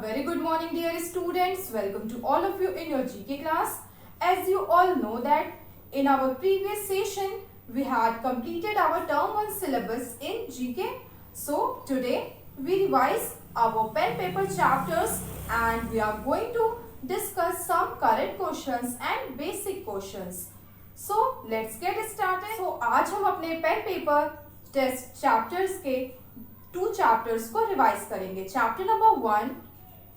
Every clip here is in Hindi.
very good morning dear students. Welcome to all of you in your GK class. As you all know that in our previous session we had completed our term 1 syllabus in GK. So today we revise our pen paper chapters and we are going to discuss some current questions and basic questions. So let's get started. So आज हम अपने पेन पेपर टेस्ट चैप्टर्स के 2 चैप्टर्स को रिवाइज करेंगे. Chapter number 1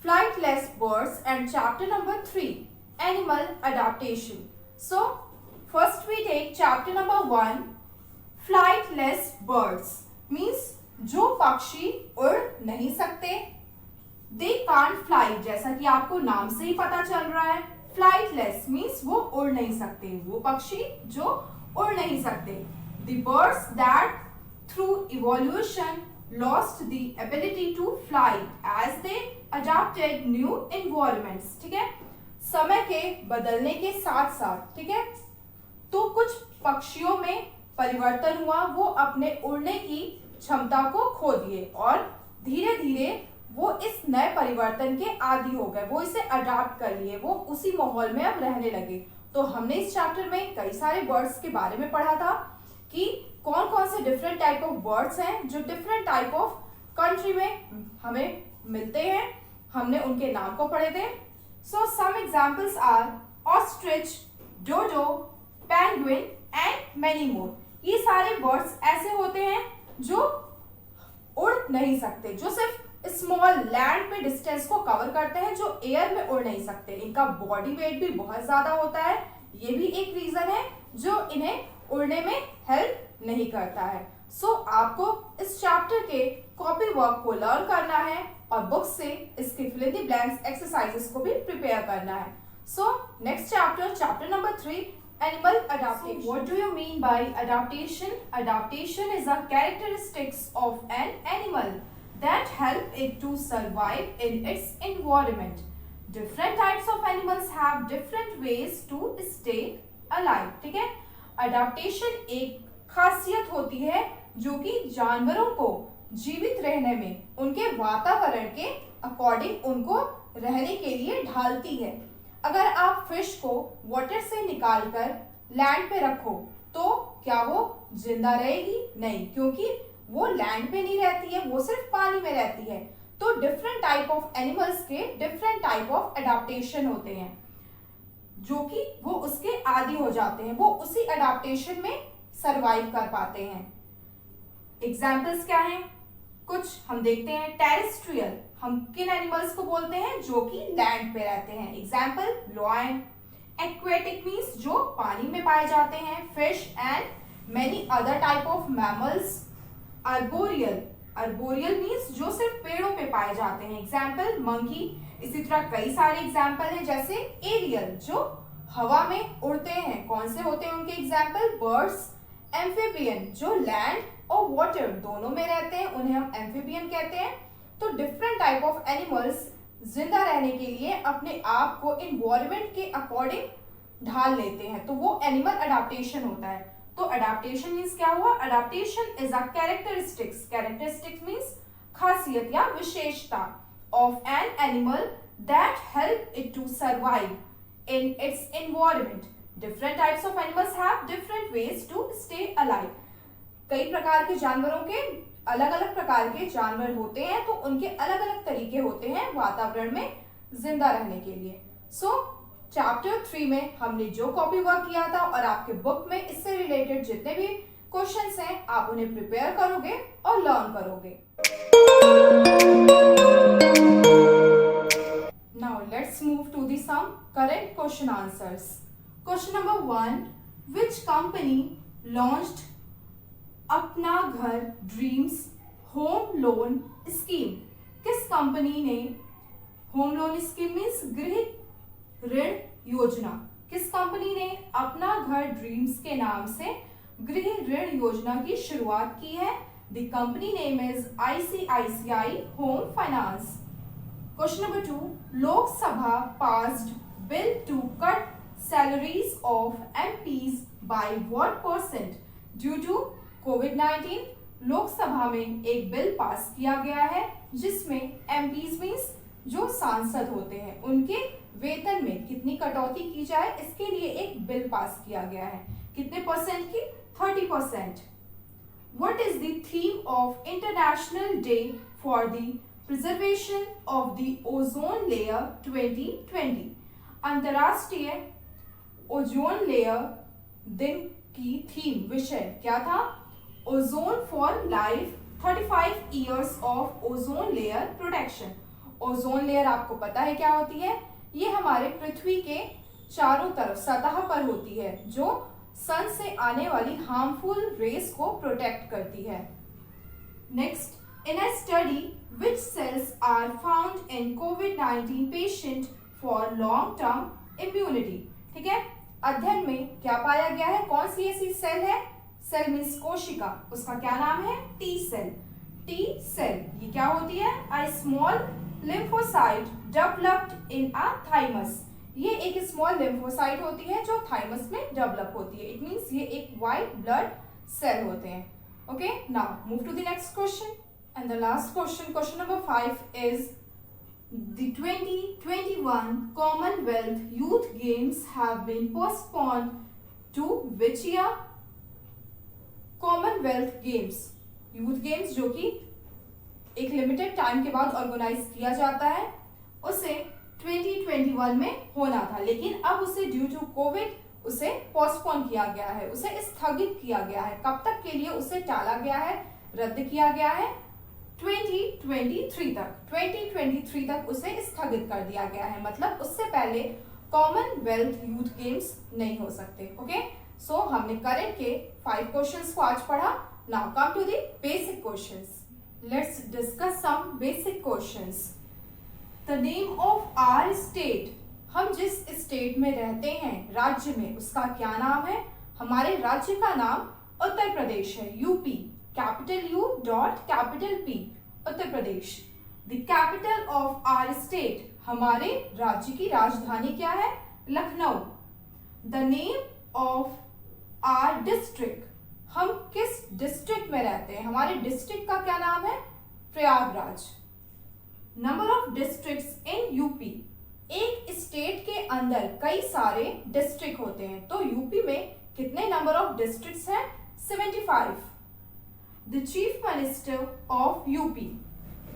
flightless birds and chapter number 3 animal adaptation. So first we take chapter number 1 flightless birds means जो पक्षी उड़ नहीं सकते. दे कांट फ्लाई, जैसा कि आपको नाम से ही पता चल रहा है. फ्लाइटलेस मीन्स वो उड़ नहीं सकते, वो पक्षी जो उड़ नहीं सकते. The birds that through evolution lost the ability to fly as they adapted new environments. ठीक है, समय के बदलने के साथ साथ, ठीक है, तो कुछ पक्षियों में परिवर्तन हुआ. वो अपने उड़ने की क्षमता को खो दिए और धीरे धीरे वो इस नए परिवर्तन के आदी हो गए. वो इसे अडाप्ट कर लिए, वो उसी माहौल में अब रहने लगे. तो हमने इस चैप्टर में कई सारे बर्ड्स के बारे में पढ़ा था कि कौन कौन से डिफरेंट टाइप ऑफ बर्ड्स हैं जो डिफरेंट टाइप ऑफ कंट्री में हमें मिलते हैं. हमने उनके नाम को पढ़े थे. So some examples are ostrich, dodo, penguin and many more. ये सारे बर्ड्स ऐसे होते हैं जो उड़ नहीं सकते, जो सिर्फ स्मॉल लैंड पे डिस्टेंस को कवर करते हैं, जो एयर में उड़ नहीं सकते. इनका बॉडी वेट भी बहुत ज्यादा होता है. ये भी एक रीजन है जो इन्हें उड़ने में हेल्प नहीं करता है. सो आपको इस चैप्टर के कॉपी वर्क को लर्न करना है और बुक से इसके fill in the blanks exercises को भी प्रिपेयर करना है. So next chapter, chapter number 3 animal adaptation. What do you mean by adaptation? Adaptation is a characteristics of an animal that help it to survive in its environment. Different types of animals have different ways to stay alive. ठीक है, अडेप्टेशन एक खासियत होती है जो कि जानवरों को जीवित रहने में उनके वातावरण के अकॉर्डिंग उनको रहने के लिए ढालती है. अगर आप फिश को वाटर से निकालकर लैंड पे रखो तो क्या वो जिंदा रहेगी? नहीं, क्योंकि वो लैंड पे नहीं रहती है, वो सिर्फ पानी में रहती है. तो डिफरेंट टाइप ऑफ एनिमल्स के डिफरेंट टाइप ऑफ अडेप्टेशन होते हैं जो कि वो उसके आदी हो जाते हैं, वो उसी अडेप्टेशन में सरवाइव कर पाते हैं. एग्जाम्पल्स क्या हैं? कुछ हम देखते हैं. टेरेस्ट्रियल, हम किन एनिमल्स को बोलते हैं? जो कि लैंड पे रहते हैं. Example lion. एक्वेटिक मीन्स जो पानी में पाए जाते हैं, fish and many other type of mammals. Arboreal, arboreal means जो सिर्फ पेड़ों पे पाए जाते हैं. Example monkey. इसी तरह कई सारे एग्जाम्पल हैं, जैसे एरियल जो हवा में उड़ते हैं. कौन से होते हैं उनके एग्जाम्पल? बर्ड्स. एम्फीबियन जो लैंड और वाटर दोनों में रहते हैं, उन्हें हम एम्फीबियन कहते हैं. तो डिफरेंट टाइप ऑफ एनिमल्स जिंदा रहने के लिए अपने आप को इन्वायरमेंट के अकॉर्डिंग ढाल लेते हैं, तो वो एनिमल अडेप्टेशन होता है. तो अडेप्टेशन मीन्स क्या हुआ? Adaptation is a characteristics. Characteristics means खासियत या विशेषता of an animal that help it to survive in its environment. Different types of animals have different ways to stay alive. कई प्रकार के जानवरों के अलग अलग प्रकार के जानवर होते हैं, तो उनके अलग अलग तरीके होते हैं वातावरण में जिंदा रहने के लिए. सो चैप्टर 3 में हमने जो कॉपी वर्क किया था और आपके बुक में इससे रिलेटेड जितने भी क्वेश्चंस हैं आप उन्हें प्रिपेयर करोगे और लर्न करोगे. Now let's move to the some correct question answers. Question number 1, which company launched Apna Ghar dreams home loan scheme? किस कंपनी ने होम लोन स्कीम मीन्स गृह ऋण योजना, किस कंपनी ने अपना घर ड्रीम्स के नाम से गृह ऋण योजना की शुरुआत की है? The company name is ICICI home finance. Question number 2, Lok Sabha passed bill to cut salaries of MPs by what percent due to कोविड-19? लोकसभा में एक बिल पास किया गया है जिसमें MPs मीन्स जो सांसद होते हैं उनके वेतन में कितनी कटौती की जाए, इसके लिए एक बिल पास किया गया है। कितने परसेंट की? 30%। What is the theme of International Day for the Preservation of the Ozone Layer 2020? अंतर्राष्ट्रीय ओजोन लेयर दिन की थीम, विषय क्या था? Ozone for life, 35 years of ozone layer protection. Ozone layer आपको पता है क्या होती है? ये हमारे पृथ्वी के चारों तरफ सतह पर होती है, जो सन से आने वाली हार्मफुल रेस को प्रोटेक्ट करती है। Next, in a study which cells are found in कोविड-19 patient for long term immunity. ठीक है, अध्ययन में क्या पाया गया है? कौन सी ऐसी सेल है? सेल मीन्स कोशिका, उसका क्या नाम है? T cell. टी सेल ये क्या होती है? A small lymphocyte developed in a thymus. ये एक स्मॉल लिम्फोसाइट होती है जो थाइमस में डेवलप होती है। इट मींस ये एक व्हाइट ब्लड सेल होते हैं। Okay, now move to the next question and the last question, question number 5 is the 2021 Commonwealth Youth Games have been postponed to which year? Commonwealth Games, youth games जो कि एक लिमिटेड टाइम के बाद ऑर्गेनाइज किया जाता है, उसे 2021 में होना था, लेकिन अब उसे ड्यू टू कोविड उसे पोस्टपोन किया गया है, उसे स्थगित किया गया है। कब तक के लिए उसे टाला गया है, रद्द किया गया है? 2023 तक उसे स्थगित कर दिया गया है। मतलब उससे पहले कॉमनवेल्थ यूथ गेम्स नहीं हो सकते। ओके, सो हमने करंट के 5 क्वेश्चंस को आज पढ़ा। Now come to the basic questions. Let's discuss some basic questions. The name of our state, हम जिस स्टेट में रहते हैं, राज्य में, उसका क्या नाम है? हमारे राज्य का नाम उत्तर प्रदेश है, UP. Capital U dot capital P, Uttar Pradesh. The capital of our state, हमारे राज्य की राजधानी क्या है? Lucknow. The name of our district, हम किस डिस्ट्रिक्ट में रहते हैं? हमारे डिस्ट्रिक्ट का क्या नाम है? Prayagraj. Number of districts in UP, एक स्टेट के अंदर कई सारे डिस्ट्रिक्ट होते हैं, तो यूपी में कितने नंबर ऑफ डिस्ट्रिक्ट्स हैं? 75। The chief minister of UP,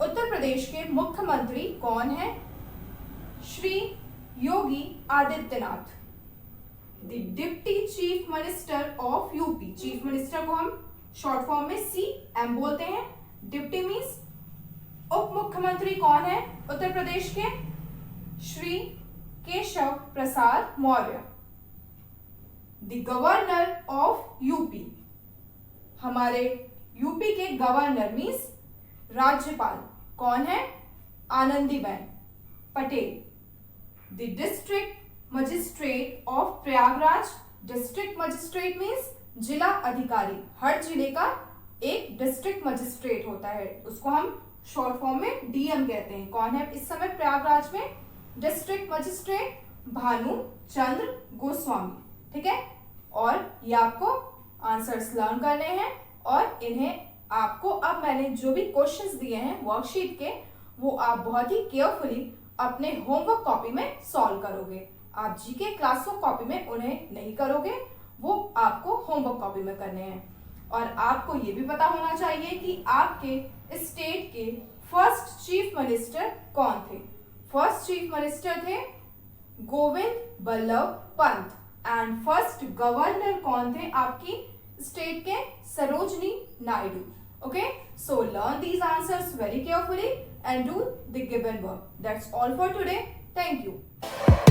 Uttar Pradesh के मुख्यमंत्री कौन है? Shri Yogi Adityanath. The deputy chief minister of UP, chief minister को हम शॉर्ट फॉर्म में CM बोलते हैं। डिप्टी मीन्स उप मुख्यमंत्री कौन है उत्तर प्रदेश के? Shri Keshav Prasad Maurya. The governor of UP, हमारे यूपी के गवर्नर मीन्स राज्यपाल कौन है? Anandiben Patel. The district magistrate of Prayagraj, district magistrate means जिला अधिकारी, हर जिले का एक डिस्ट्रिक्ट मजिस्ट्रेट होता है, उसको हम शॉर्ट फॉर्म में DM कहते हैं। कौन है इस समय प्रयागराज में? District magistrate Bhanu Chandra Goswami. ठीक है, और ये आपको आंसर्स लर्न करने हैं, और इन्हें आपको अब मैंने जो भी क्वेश्चंस दिए हैं वर्कशीट के, वो आप बहुत ही केयरफुली अपने होमवर्क कॉपी में सॉल्व करोगे। आप जीके क्लासवर्क कॉपी में उन्हें नहीं करोगे, वो आपको होमवर्क कॉपी में करने हैं। और आपको ये भी पता होना चाहिए कि आपके स्टेट के फर्स्ट चीफ मिनिस्टर कौन थे। फर्स्ट चीफ मिनिस्टर थे Govind Ballabh Pant, and first governor कौन थे आपकी स्टेट के? Sarojini Naidu. Okay, so learn these answers very carefully and do the given work. That's all for today. Thank you.